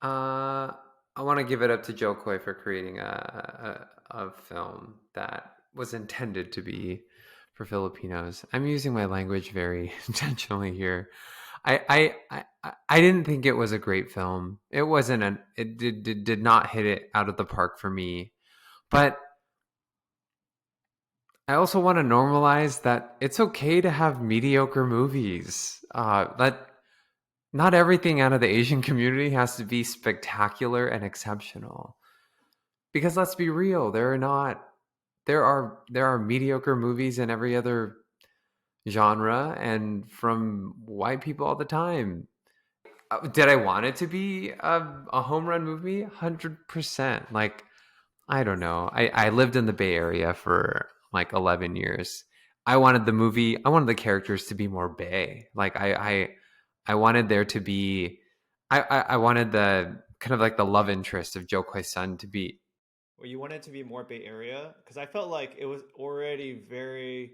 Uh, I want to give it up to Joe Coy for creating a film that was intended to be for Filipinos. I'm using my language very intentionally here. I didn't think it was a great film. It wasn't an it did not hit it out of the park for me. But I also want to normalize that it's okay to have mediocre movies. That not everything out of the Asian community has to be spectacular and exceptional. Because let's be real, there are mediocre movies in every other genre and from white people all the time. Did I want it to be a home run movie? 100%. Like, I don't know. I lived in the Bay Area for like 11 years. I wanted the characters to be more Bay. Like, I wanted there to be, I wanted the kind of like the love interest of Joe Kwai Sun to be. Well, you wanted it to be more Bay Area because I felt like it was already very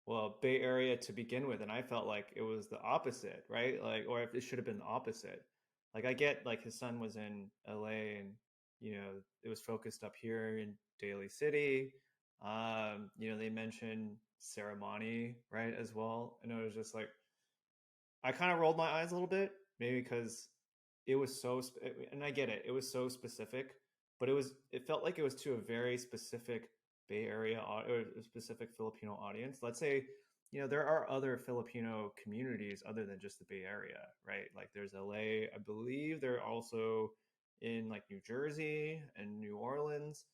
well Bay Area to begin with, and I felt like it was the opposite, right? Like, or if it should have been the opposite. Like, I get like his son was in LA, and it was focused up here in Daly City. They mentioned ceremony, right, as well, and it was just like I kind of rolled my eyes a little bit, maybe because it was and I get it, it was so specific, but it felt like it was to a very specific Bay Area or a specific Filipino audience. Let's say, there are other Filipino communities other than just the Bay Area, right? Like there's LA, I believe they're also in like New Jersey and New Orleans,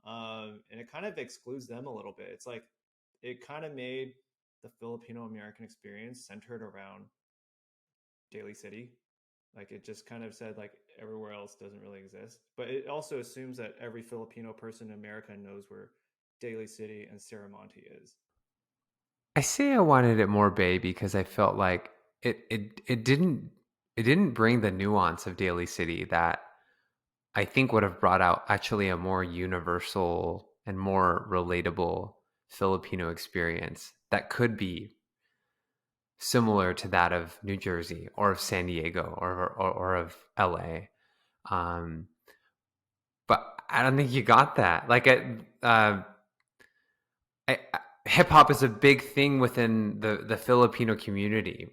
and it kind of excludes them a little bit. It's like it kind of made the Filipino American experience centered around Daly City. Like it just kind of said like everywhere else doesn't really exist. But it also assumes that every Filipino person in America knows where Daly City and Sierramonte is. I say I wanted it more Bay because I felt like it didn't bring the nuance of Daly City that I think would have brought out actually a more universal and more relatable Filipino experience that could be similar to that of New Jersey or of San Diego or of LA. Um, but I don't think you got that. Hip hop is a big thing within the Filipino community.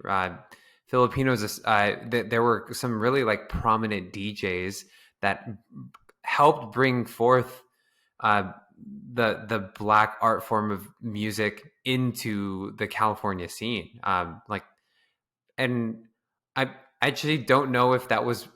Filipinos, there were some really like prominent DJs that helped bring forth uh, the black art form of music into the California scene. And I actually don't know if that was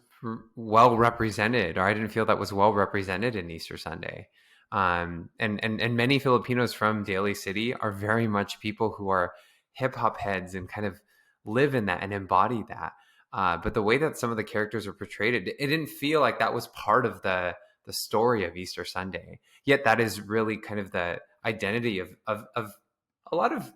well represented, or I didn't feel that was well represented in Easter Sunday. And many Filipinos from Daly City are very much people who are hip hop heads and kind of live in that and embody that. But the way that some of the characters were portrayed, it didn't feel like that was part of the story of Easter Sunday. Yet that is really kind of the identity of a lot of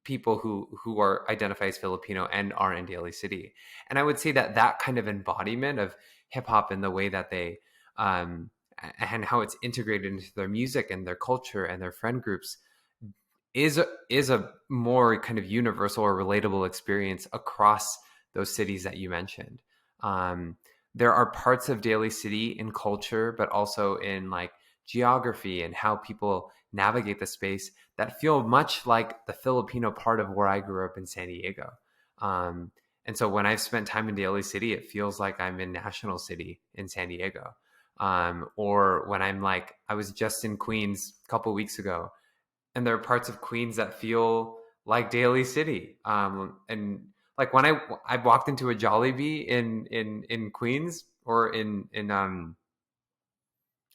people who are identify as Filipino and are in Daly City. And I would say that that kind of embodiment of hip hop and the way that they um, and how it's integrated into their music and their culture and their friend groups is a more kind of universal or relatable experience across those cities that you mentioned. Um, there are parts of Daly City in culture, but also in like geography and how people navigate the space that feel much like the Filipino part of where I grew up in San Diego. And so when I've spent time in Daly City, it feels like I'm in National City in San Diego. Or when I was just in Queens a couple weeks ago, and there are parts of Queens that feel like Daly City. And like when I walked into a Jollibee in Queens or in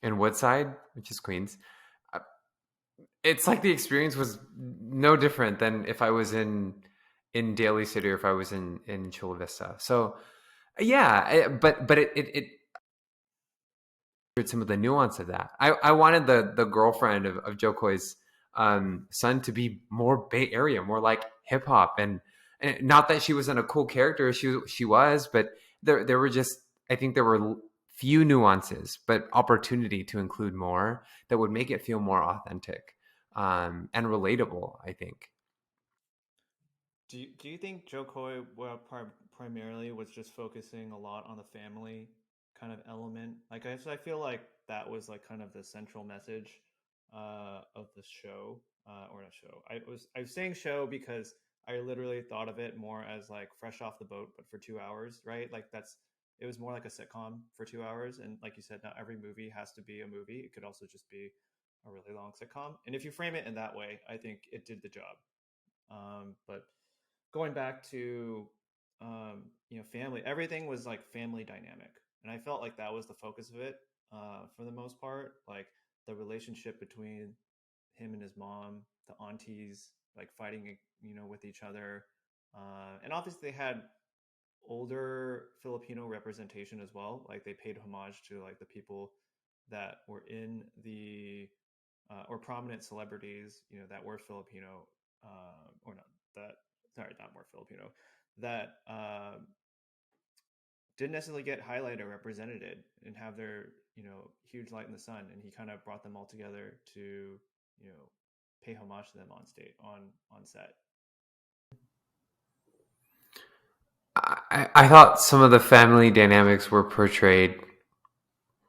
Woodside, which is Queens, uh, it's like the experience was no different than if I was in Daly City or if I was in Chula Vista. So yeah, but some of the nuance of that. I wanted the girlfriend of Joe Coy's son to be more Bay Area, more like hip hop, and not that she wasn't a cool character, she was, but there were just I think there were few nuances, but opportunity to include more that would make it feel more authentic and relatable. I think. Do you think Joe Coy, well, primarily was just focusing a lot on the family, kind of element. Like I feel like that was like kind of the central message of the show, or not show. I was saying show because I literally thought of it more as like Fresh Off the Boat, but for 2 hours, right? Like that's it was more like a sitcom for 2 hours, and like you said, not every movie has to be a movie. It could also just be a really long sitcom, and if you frame it in that way, I think it did the job. But going back to family, everything was like family dynamic, and I felt like that was the focus of it for the most part. Like the relationship between him and his mom, the aunties like fighting with each other, and obviously they had older Filipino representation as well. Like they paid homage to like the people that were in the or prominent celebrities, that were Filipino, or not that sorry, not more Filipino, that didn't necessarily get highlighted or represented and have their huge light in the sun. And he kind of brought them all together to pay homage to them on state on set. I thought some of the family dynamics were portrayed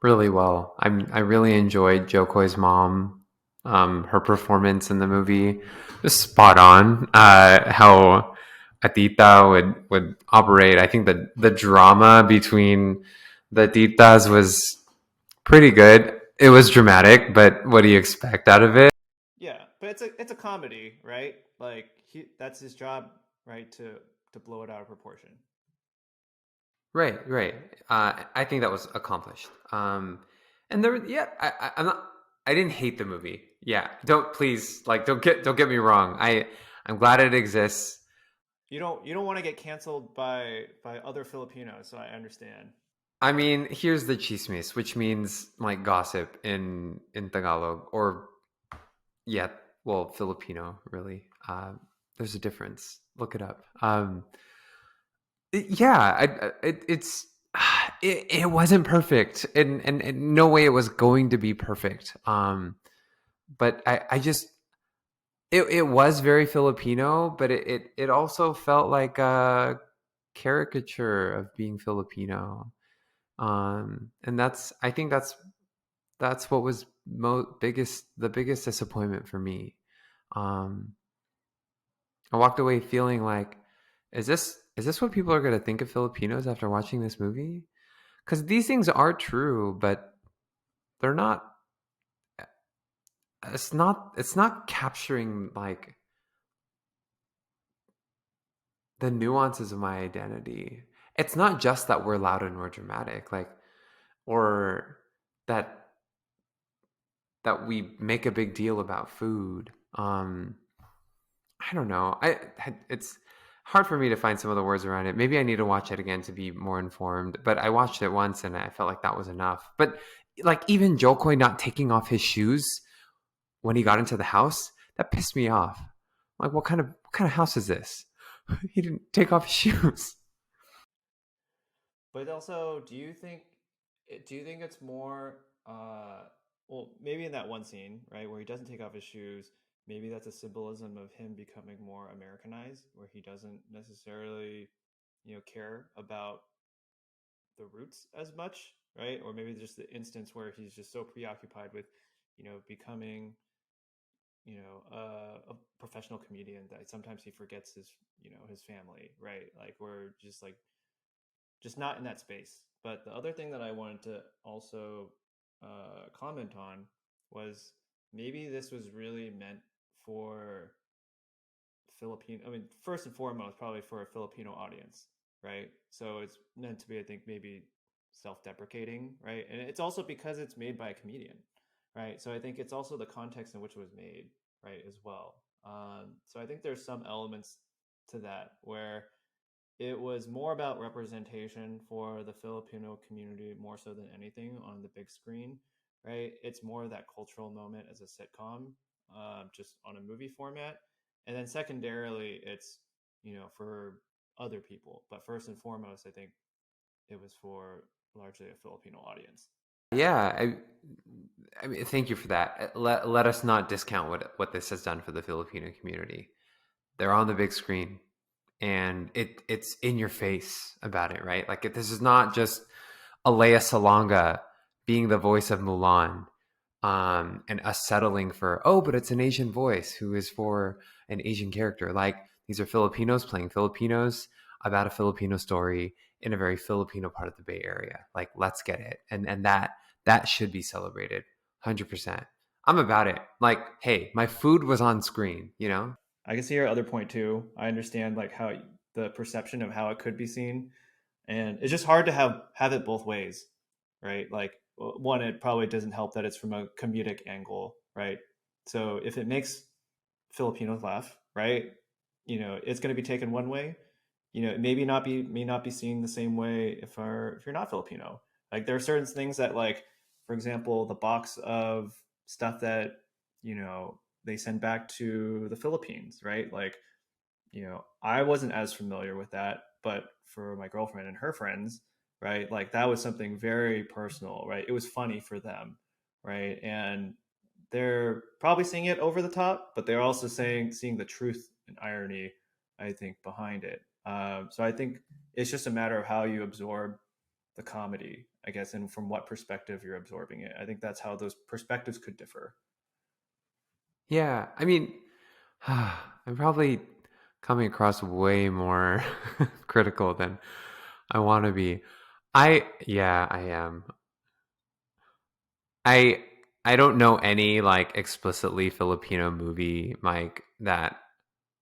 really well. I really enjoyed Joko's mom. Her performance in the movie was spot on. How Atita would operate. I think the drama between the Titas was pretty good. It was dramatic, but what do you expect out of it? Yeah, but it's a comedy, right? Like that's his job, right? To blow it out of proportion. Right, right. I think that was accomplished. And there, yeah, I'm not. I didn't hate the movie. Yeah, don't please like don't get me wrong. I'm glad it exists. You don't want to get canceled by other Filipinos, so I understand. I mean, here's the chismes, which means like gossip in Tagalog, or yeah, well, Filipino really. There's a difference. Look it up. Yeah, it's it wasn't perfect, and no way it was going to be perfect. But I just it was very Filipino, but it also felt like a caricature of being Filipino. And that's I think that's what was the biggest disappointment for me. Um, I walked away feeling like, is this what people are going to think of Filipinos after watching this movie? Because these things are true, but they're not. It's not capturing like the nuances of my identity. It's not just that we're loud and we're dramatic, like, or that we make a big deal about food. I don't know. It's hard for me to find some of the words around it. Maybe I need to watch it again to be more informed. But I watched it once and I felt like that was enough. But like even Jokoi not taking off his shoes when he got into the house, that pissed me off. Like what kind of house is this? He didn't take off his shoes. But also, do you think it's more well, maybe in that one scene, right, where he doesn't take off his shoes, maybe that's a symbolism of him becoming more Americanized, where he doesn't necessarily, care about the roots as much, right? Or maybe just the instance where he's just so preoccupied with, becoming, a professional comedian that sometimes he forgets his family, right? Like we're just not in that space. But the other thing that I wanted to also comment on was maybe this was really meant for Filipino. I mean, first and foremost, probably for a Filipino audience, right? So it's meant to be, I think, maybe self-deprecating, right? And it's also because it's made by a comedian, right? So I think it's also the context in which it was made, right, as well. So I think there's some elements to that where it was more about representation for the Filipino community more so than anything on the big screen, right? It's more of that cultural moment as a sitcom, just on a movie format. And then secondarily, it's, for other people. But first and foremost, I think it was for largely a Filipino audience. Yeah, I mean, thank you for that. Let us not discount what this has done for the Filipino community. They're on the big screen, and it's in your face about it, right? Like this is not just Alea Salonga being the voice of Mulan, and us settling for, oh, but it's an Asian voice who is for an Asian character. Like, these are Filipinos playing Filipinos about a Filipino story in a very Filipino part of the Bay Area. Like, let's get it, and that should be celebrated, 100%. I'm about it. Like, hey, my food was on screen, you know? I can see your other point too. I understand like how the perception of how it could be seen, and it's just hard to have it both ways, right? Like one, it probably doesn't help that it's from a comedic angle, right? So if it makes Filipinos laugh, right, it's going to be taken one way. It may not be seen the same way if you're not Filipino. Like there are certain things that, like, for example, the box of stuff that they send back to the Philippines, right? Like, I wasn't as familiar with that, but for my girlfriend and her friends, right, like that was something very personal, right? It was funny for them, right? And they're probably seeing it over the top, but they're also seeing the truth and irony, I think, behind it. So I think it's just a matter of how you absorb the comedy, I guess, and from what perspective you're absorbing it. I think that's how those perspectives could differ. Yeah, I mean, I'm probably coming across way more critical than I want to be. Yeah, I am. I I don't know any like explicitly Filipino movie, Mike, that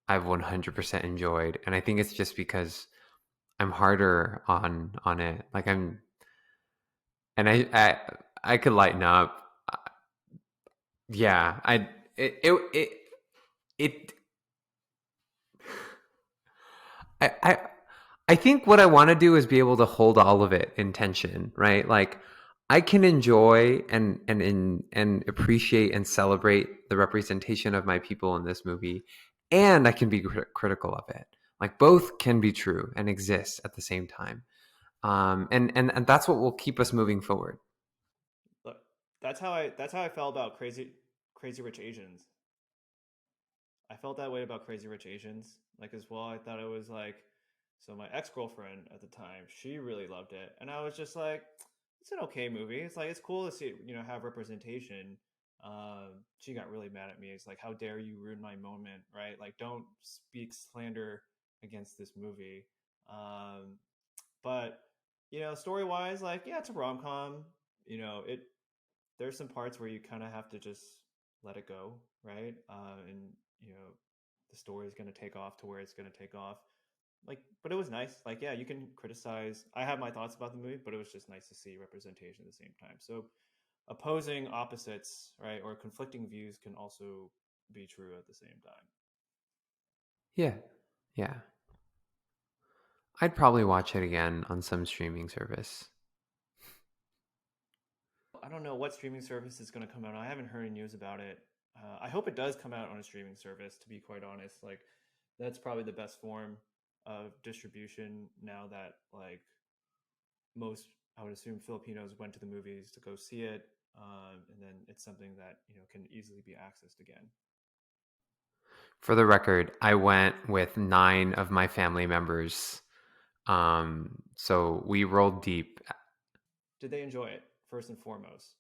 I've 100% enjoyed, and I think it's just because I'm harder on it. Like, and I could lighten up. Yeah, it it it, it I I think what I want to do is be able to hold all of it in tension, right? Like, I can enjoy and appreciate and celebrate the representation of my people in this movie, and I can be critical of it. Like, both can be true and exist at the same time. And that's what will keep us moving forward. Look, that's how I felt about Crazy Rich Asians. I felt that way about Crazy Rich Asians, like, as well. I thought it was like, so my ex girlfriend at the time, she really loved it, and I was just like, it's an okay movie. It's like it's cool to see have representation. She got really mad at me. It's like, how dare you ruin my moment, right? Like, don't speak slander against this movie. But story wise, like, yeah, it's a rom com. It There's some parts where you kind of have to just let it go, right? And you know, the story is going to take off to where it's going to take off. Like, but it was nice. Like, yeah, you can criticize. I have my thoughts about the movie, but it was just nice to see representation at the same time. So, opposing opposites, right, or conflicting views can also be true at the same time. Yeah, yeah. I'd probably watch it again on some streaming service. I don't know what streaming service is going to come out. I haven't heard any news about it. I hope it does come out on a streaming service. To be quite honest, like that's probably the best form of distribution now that, like, most, I would assume, Filipinos went to the movies to go see it, and then it's something that can easily be accessed again. For the record, I went with 9 of my family members. So we rolled deep. Did they enjoy it first and foremost?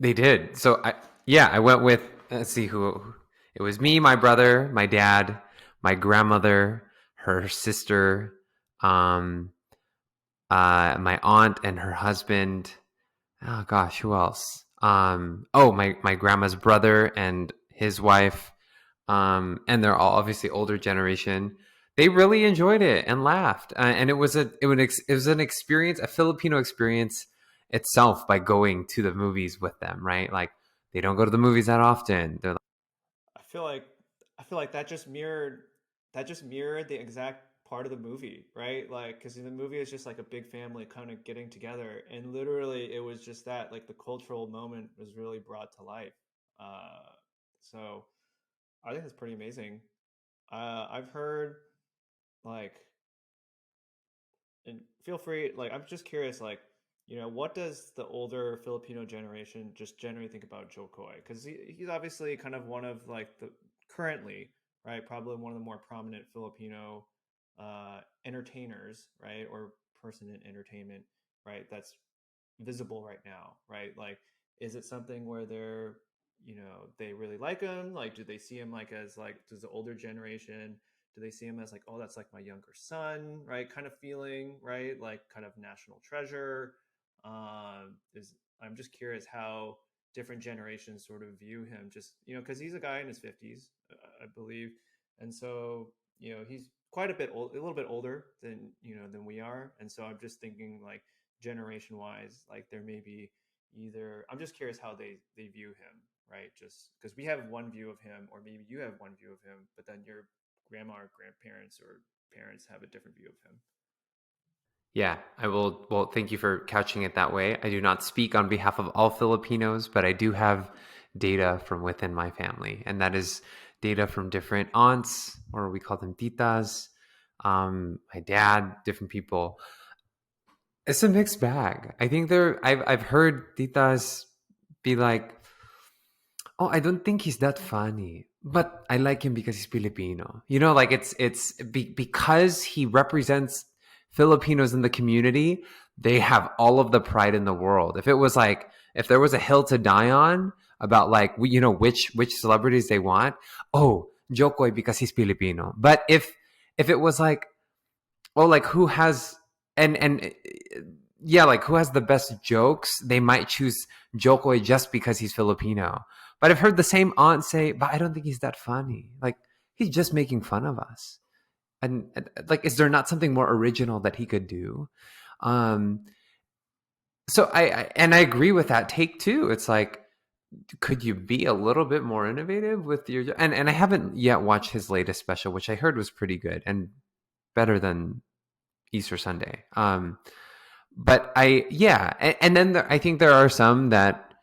They did. So I went with, let's see who it was. Me, my brother, my dad, my grandmother, her sister, um, my aunt and her husband. Oh gosh, who else? Oh, my grandma's brother and his wife. And they're all obviously older generation. They really enjoyed it and laughed, and it was an experience, a Filipino experience itself, by going to the movies with them. Right, like, they don't go to the movies that often. They're like, I feel like that just mirrored the exact part of the movie, right? Like, because the movie is just like a big family kind of getting together, and literally it was just that, like, the cultural moment was really brought to life. Uh, so I think that's pretty amazing. I've heard, like, and feel free, like, I'm just curious, like, what does the older Filipino generation just generally think about Joe Coy? Because he's obviously kind of one of, like, the currently, right, probably one of the more prominent Filipino entertainers, right, or person in entertainment, right, that's visible right now, right? Like, is it something where they're, they really like him? Like, do they see him like as like, does the older generation, do they see him as like, oh, that's like my younger son, right? Kind of feeling, right? Like kind of national treasure. Is I'm just curious how different generations sort of view him, just, because he's a guy in his 50s, I believe. And so, he's quite a bit old, a little bit older than, than we are. And so I'm just thinking like generation wise, like there may be either, I'm just curious how they view him, right? Just because we have one view of him, or maybe you have one view of him, but then your grandma or grandparents or parents have a different view of him. Yeah, I will. Well, thank you for couching it that way. I do not speak on behalf of all Filipinos, but I do have data from within my family, and that is data from different aunts, or we call them titas, my dad, different people. It's a mixed bag. I think I've heard titas be like, "Oh, I don't think he's that funny, but I like him because he's Filipino." You know, like because he represents Filipinos in the community. They have all of the pride in the world. If it was like, if there was a hill to die on about like, which celebrities they want, oh, Jokoy because he's Filipino. But if it was like, oh, like who has and yeah, like who has the best jokes, they might choose Jokoy just because he's Filipino. But I've heard the same aunt say, but I don't think he's that funny. Like he's just making fun of us. And like, is there not something more original that he could do? Um, so I agree with that take too. It's like, could you be a little bit more innovative with your, and I haven't yet watched his latest special, which I heard was pretty good and better than Easter Sunday. But and then I think there are some that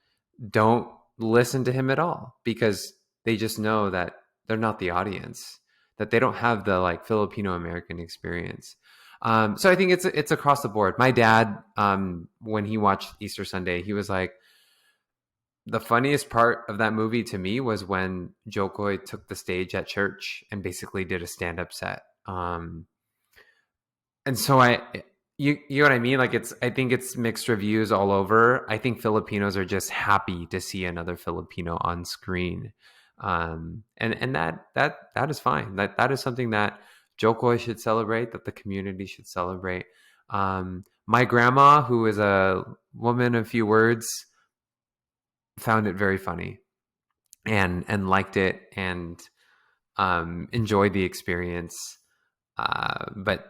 don't listen to him at all because they just know that they're not the audience, that they don't have the like Filipino American experience. So I think it's across the board. My dad, when he watched Easter Sunday, he was like, the funniest part of that movie to me was when Jokoy took the stage at church and basically did a stand up set. And so you know what I mean? Like I think it's mixed reviews all over. I think Filipinos are just happy to see another Filipino on screen. And that is fine. That is something that Jokoy should celebrate, that the community should celebrate. My grandma, who is a woman of few words, found it very funny and liked it and enjoyed the experience. But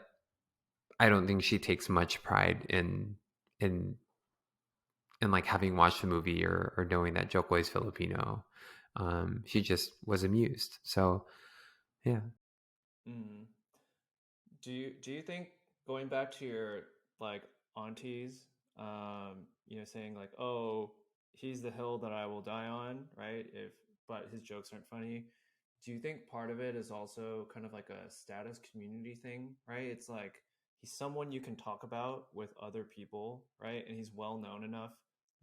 I don't think she takes much pride in in like having watched the movie or knowing that Jokoy is Filipino. She just was amused. So yeah. Mm. Do you think, going back to your like aunties, saying like, oh, he's the hill that I will die on, right? If But his jokes aren't funny. Do you think part of it is also kind of like a status community thing, right? It's like he's someone you can talk about with other people, right? And he's well known enough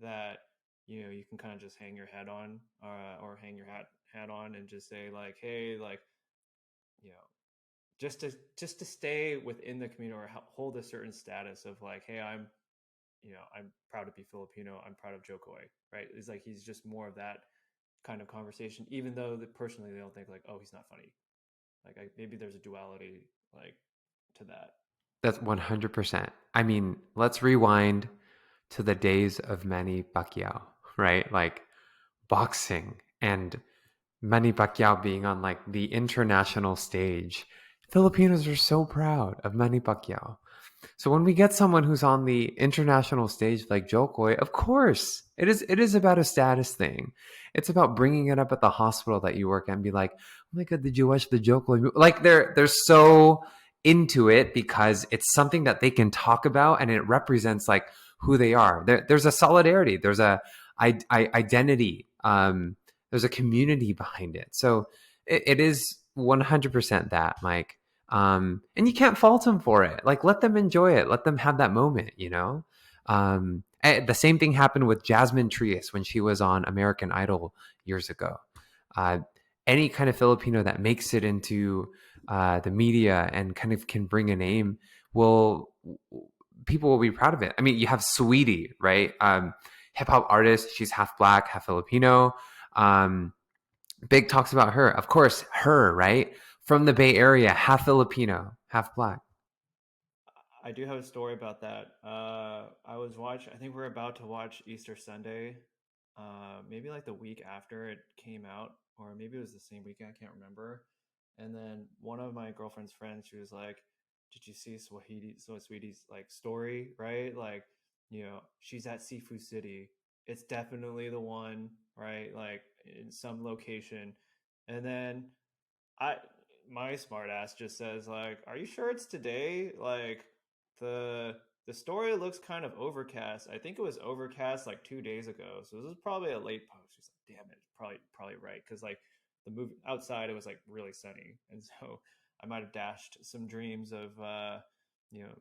that you can kind of just hang your head on, or hang your hat on, and just say like, hey, like, you know just to stay within the community, or hold a certain status of like, hey, I'm proud to be Filipino, I'm proud of Jokoy, right? It's like he's just more of that kind of conversation, even though personally they don't think like, oh, he's not funny. Like, maybe there's a duality like to that. That's 100%. I mean, let's rewind to the days of Manny Pacquiao, right? Like boxing and Manny Pacquiao being on like the international stage. Filipinos are so proud of Manny Pacquiao. So when we get someone who's on the international stage like Jokoy, of course, it is about a status thing. It's about bringing it up at the hospital that you work at and be like, "Oh my god, did you watch the Jokoy movie?" Like they're so into it because it's something that they can talk about and it represents like who they are. There's a solidarity, there's a identity, there's a community behind it. So it is 100% that, Mike. And you can't fault them for it. Like, let them enjoy it. Let them have that moment, you know? The same thing happened with Jasmine Trias when she was on American Idol years ago. Uh, any kind of Filipino that makes it into the media and kind of can bring a name will people will be proud of it. I mean, you have Sweetie, right? Hip hop artist. She's half black, half Filipino. Um, Big talks about her. Of course, her, right? From the Bay Area, half Filipino, half black. I do have a story about that. I was watch. I think we're about to watch Easter Sunday. Maybe like the week after it came out, or maybe it was the same weekend. I can't remember. And then one of my girlfriend's friends, she was like, "Did you see Sweetie's like story? Right? Like, she's at Sifu City. It's definitely the one, right? Like in some location." And then I my smart ass just says like, "Are you sure it's today?" Like the the story looks kind of overcast. I think it was overcast like 2 days ago, so this is probably a late post. She's like, "Damn it, probably right," because like the move outside it was like really sunny, and so I might have dashed some dreams of you know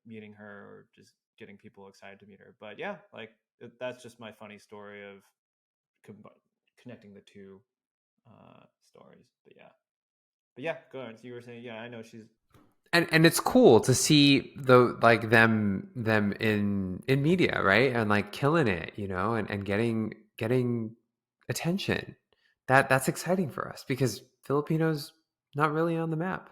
meeting her or just getting people excited to meet her. But yeah, like that's just my funny story of com- connecting the two stories. But yeah, go on. So you were saying, yeah, I know she's. And it's cool to see the like them in media, right? And like killing it, and getting attention. That's exciting for us because Filipinos not really on the map.